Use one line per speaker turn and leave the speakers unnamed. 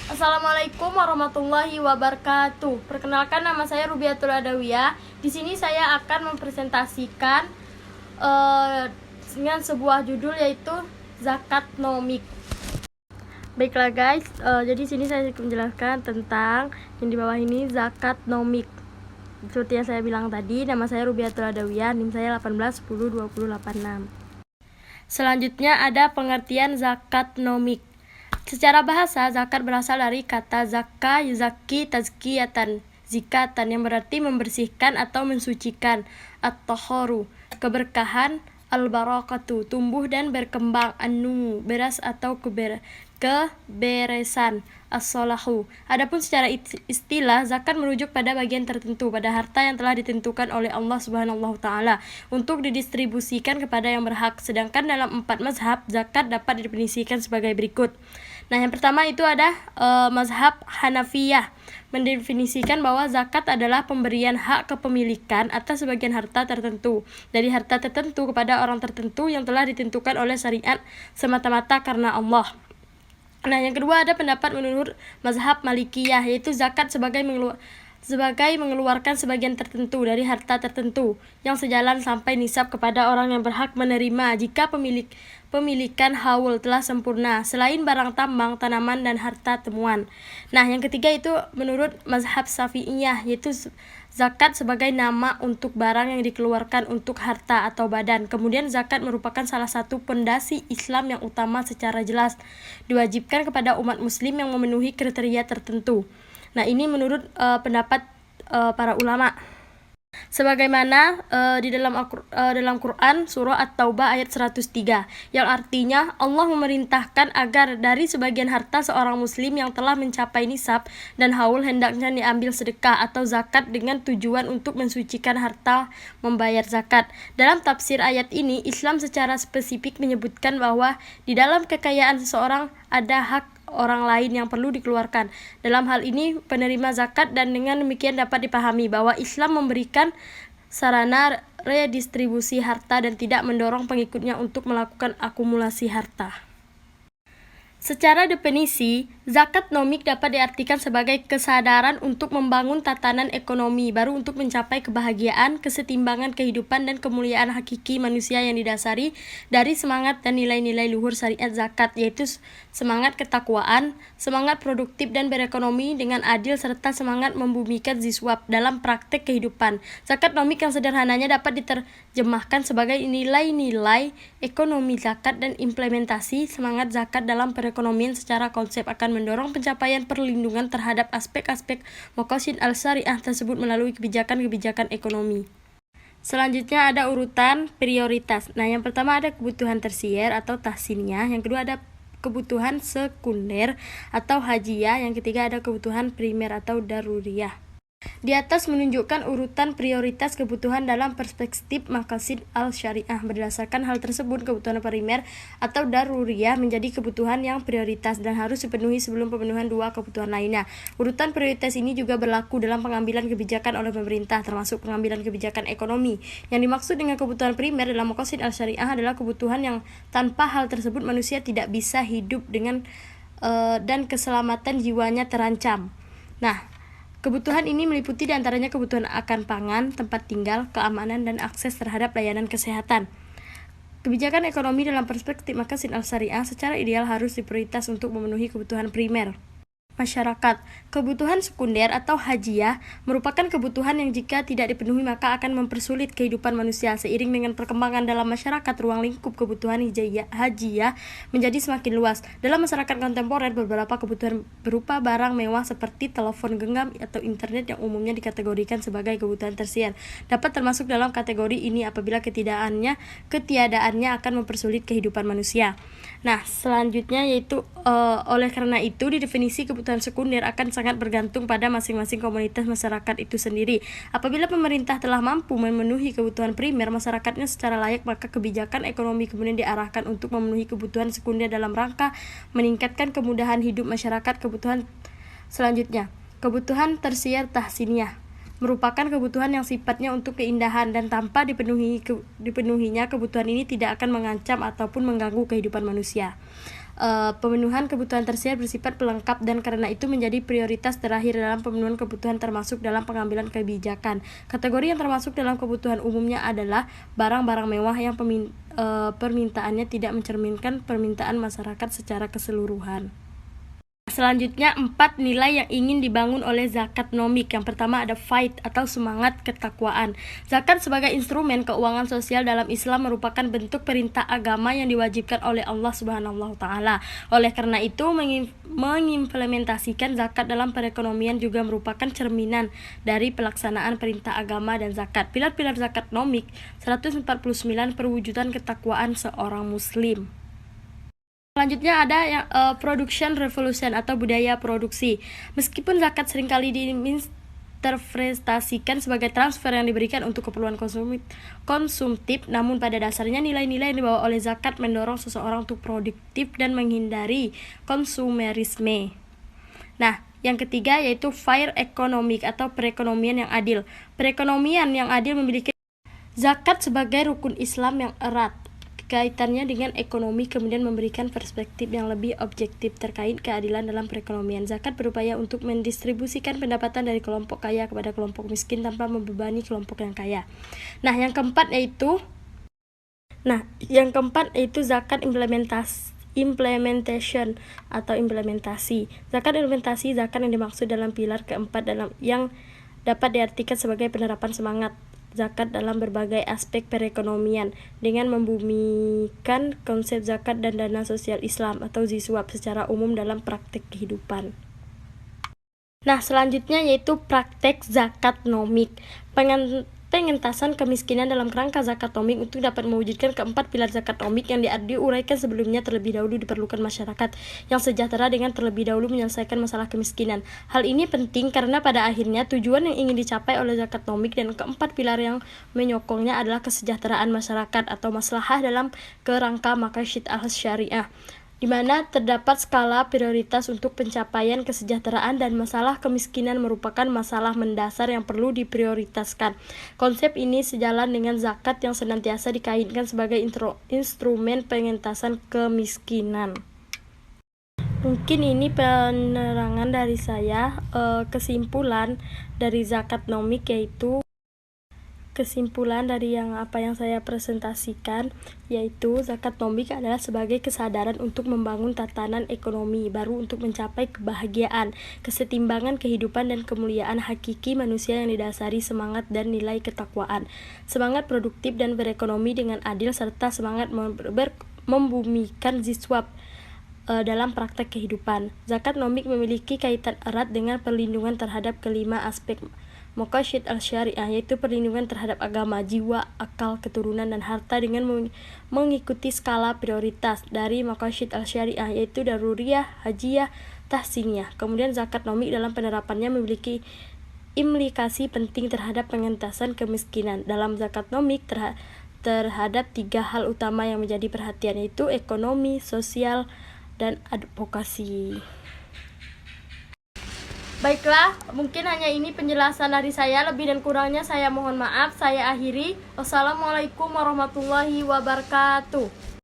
Assalamualaikum warahmatullahi wabarakatuh. Perkenalkan, nama saya Rubiatul Adawiyah. Di sini saya akan mempresentasikan dengan sebuah judul yaitu zakat nomik. Baiklah guys, jadi sini saya akan menjelaskan tentang yang di bawah ini zakat nomik. Seperti yang saya bilang tadi, nama saya Rubiatul Adawiyah, NIM saya 18102086. Selanjutnya ada pengertian zakat nomik. Secara bahasa, zakat berasal dari kata zakka yuzakki tazkiyatan, zikatan, yang berarti membersihkan atau mensucikan, at-taharu, keberkahan, al-barakatu, tumbuh dan berkembang, an-numu, beras atau keberesan, as-salahu. Adapun secara istilah, zakat merujuk pada bagian tertentu pada harta yang telah ditentukan oleh Allah Subhanahu wa taala untuk didistribusikan kepada yang berhak. Sedangkan dalam 4 mazhab, zakat dapat didefinisikan sebagai berikut. Nah, yang pertama itu ada mazhab Hanafiyah, mendefinisikan bahwa zakat adalah pemberian hak kepemilikan atas sebagian harta tertentu dari harta tertentu kepada orang tertentu yang telah ditentukan oleh syariat semata-mata karena Allah. Nah, yang kedua ada pendapat menurut mazhab Malikiyah, yaitu zakat sebagai mengeluarkan sebagian tertentu dari harta tertentu yang sejalan sampai nisab kepada orang yang berhak menerima jika pemilikan haul telah sempurna, selain barang tambang, tanaman, dan harta temuan. Nah, yang ketiga itu menurut mazhab Syafi'iyah, yaitu zakat sebagai nama untuk barang yang dikeluarkan untuk harta atau badan. Kemudian zakat merupakan salah satu pondasi Islam yang utama secara jelas diwajibkan kepada umat muslim yang memenuhi kriteria tertentu. Nah, ini menurut pendapat para ulama. Sebagaimana di dalam Quran surah At-Taubah ayat 103, yang artinya Allah memerintahkan agar dari sebagian harta seorang muslim yang telah mencapai nisab dan haul hendaknya diambil sedekah atau zakat dengan tujuan untuk mensucikan harta membayar zakat. Dalam tafsir ayat ini, Islam secara spesifik menyebutkan bahwa di dalam kekayaan seseorang ada hak orang lain yang perlu dikeluarkan. Dalam hal ini penerima zakat, dan dengan demikian dapat dipahami bahwa Islam memberikan sarana redistribusi harta dan tidak mendorong pengikutnya untuk melakukan akumulasi harta. Secara definisi, zakat nomik dapat diartikan sebagai kesadaran untuk membangun tatanan ekonomi baru untuk mencapai kebahagiaan, kesetimbangan kehidupan, dan kemuliaan hakiki manusia yang didasari dari semangat dan nilai-nilai luhur syariat zakat, yaitu semangat ketakwaan, semangat produktif dan berekonomi dengan adil, serta semangat membumikan ziswab dalam praktek kehidupan. Zakat nomik yang sederhananya dapat diterjemahkan sebagai nilai-nilai ekonomi zakat dan implementasi semangat zakat dalam perekonomian secara konsep akan mendorong pencapaian perlindungan terhadap aspek-aspek maqasid al-syariah tersebut melalui kebijakan-kebijakan ekonomi. Selanjutnya ada urutan prioritas. Nah, yang pertama ada kebutuhan tersier atau tahsiniyah, yang kedua ada kebutuhan sekunder atau hajiyah, yang ketiga ada kebutuhan primer atau daruriyah. Di atas menunjukkan urutan prioritas kebutuhan dalam perspektif maqasid al-syariah. Berdasarkan hal tersebut, kebutuhan primer atau daruriyah menjadi kebutuhan yang prioritas dan harus dipenuhi sebelum pemenuhan dua kebutuhan lainnya. Urutan prioritas ini juga berlaku dalam pengambilan kebijakan oleh pemerintah, termasuk pengambilan kebijakan ekonomi. Yang dimaksud dengan kebutuhan primer dalam maqasid al-syariah adalah kebutuhan yang tanpa hal tersebut manusia tidak bisa hidup dengan dan keselamatan jiwanya terancam. Nah, kebutuhan ini meliputi diantaranya kebutuhan akan pangan, tempat tinggal, keamanan, dan akses terhadap layanan kesehatan. Kebijakan ekonomi dalam perspektif maqasid al-syariah secara ideal harus diprioritas untuk memenuhi kebutuhan primer masyarakat. Kebutuhan sekunder atau hajiyah merupakan kebutuhan yang jika tidak dipenuhi maka akan mempersulit kehidupan manusia. Seiring dengan perkembangan dalam masyarakat, ruang lingkup kebutuhan hajiyah menjadi semakin luas. Dalam masyarakat kontemporer, beberapa kebutuhan berupa barang mewah seperti telepon genggam atau internet yang umumnya dikategorikan sebagai kebutuhan tersier dapat termasuk dalam kategori ini apabila ketiadaannya akan mempersulit kehidupan manusia. Nah, selanjutnya yaitu oleh karena itu didefinisi kebutuhan sekunder akan sangat bergantung pada masing-masing komunitas masyarakat itu sendiri. Apabila pemerintah telah mampu memenuhi kebutuhan primer masyarakatnya secara layak, maka kebijakan ekonomi kemudian diarahkan untuk memenuhi kebutuhan sekunder dalam rangka meningkatkan kemudahan hidup masyarakat. Kebutuhan selanjutnya, kebutuhan tersier tahsiniyah merupakan kebutuhan yang sifatnya untuk keindahan dan tanpa dipenuhinya kebutuhan ini tidak akan mengancam ataupun mengganggu kehidupan manusia. pemenuhan kebutuhan tersier bersifat pelengkap dan karena itu menjadi prioritas terakhir dalam pemenuhan kebutuhan termasuk dalam pengambilan kebijakan. Kategori yang termasuk dalam kebutuhan umumnya adalah barang-barang mewah yang permintaannya tidak mencerminkan permintaan masyarakat secara keseluruhan. Selanjutnya 4 nilai yang ingin dibangun oleh zakat nomik. Yang pertama ada fight atau semangat ketakwaan. Zakat sebagai instrumen keuangan sosial dalam Islam merupakan bentuk perintah agama yang diwajibkan oleh Allah Subhanahu wa taala. Oleh karena itu mengimplementasikan zakat dalam perekonomian juga merupakan cerminan dari pelaksanaan perintah agama dan zakat. Pilar-pilar zakat nomik 149 perwujudan ketakwaan seorang muslim. Selanjutnya ada yang production revolution atau budaya produksi. Meskipun zakat seringkali diinterpretasikan sebagai transfer yang diberikan untuk keperluan konsumtif, namun pada dasarnya nilai-nilai yang dibawa oleh zakat mendorong seseorang untuk produktif dan menghindari konsumerisme. Nah, yang ketiga yaitu fair economic atau perekonomian yang adil. Perekonomian yang adil memiliki zakat sebagai rukun Islam yang erat kaitannya dengan ekonomi, kemudian memberikan perspektif yang lebih objektif terkait keadilan dalam perekonomian. Zakat berupaya untuk mendistribusikan pendapatan dari kelompok kaya kepada kelompok miskin tanpa membebani kelompok yang kaya. Nah, yang keempat yaitu zakat implementation atau implementasi. Zakat implementasi zakat yang dimaksud dalam pilar keempat yang dapat diartikan sebagai penerapan semangat zakat dalam berbagai aspek perekonomian dengan membumikan konsep zakat dan dana sosial Islam atau ziswab secara umum dalam praktek kehidupan. Nah, selanjutnya yaitu praktek zakat nomik. Pengentasan kemiskinan dalam kerangka zakat nomik untuk dapat mewujudkan keempat pilar zakat nomik yang diuraikan sebelumnya. Terlebih dahulu diperlukan masyarakat yang sejahtera dengan terlebih dahulu menyelesaikan masalah kemiskinan. Hal ini penting karena pada akhirnya tujuan yang ingin dicapai oleh zakat nomik dan keempat pilar yang menyokongnya adalah kesejahteraan masyarakat atau maslahah dalam kerangka maqasid al-syariah, di mana terdapat skala prioritas untuk pencapaian kesejahteraan dan masalah kemiskinan merupakan masalah mendasar yang perlu diprioritaskan. Konsep ini sejalan dengan zakat yang senantiasa dikaitkan sebagai instrumen pengentasan kemiskinan. Mungkin ini penerangan dari saya. Kesimpulan dari zakat nomik yaitu kesimpulan dari apa yang saya presentasikan yaitu zakat nomik adalah sebagai kesadaran untuk membangun tatanan ekonomi baru untuk mencapai kebahagiaan, kesetimbangan kehidupan dan kemuliaan hakiki manusia yang didasari semangat dan nilai ketakwaan, semangat produktif dan berekonomi dengan adil serta semangat membumikan ziswab dalam praktek kehidupan. Zakat nomik memiliki kaitan erat dengan perlindungan terhadap kelima aspek maqasid al-syariah, yaitu perlindungan terhadap agama, jiwa, akal, keturunan, dan harta dengan mengikuti skala prioritas dari maqasid al-syariah, yaitu daruriyah, hajiyah, tahsiniyah. Kemudian zakat nomik dalam penerapannya memiliki implikasi penting terhadap pengentasan kemiskinan. Dalam zakat nomik terhadap 3 hal utama yang menjadi perhatian, yaitu ekonomi, sosial, dan advokasi. Baiklah, mungkin hanya ini penjelasan dari saya. Lebih dan kurangnya saya mohon maaf. Saya akhiri. Wassalamualaikum warahmatullahi wabarakatuh.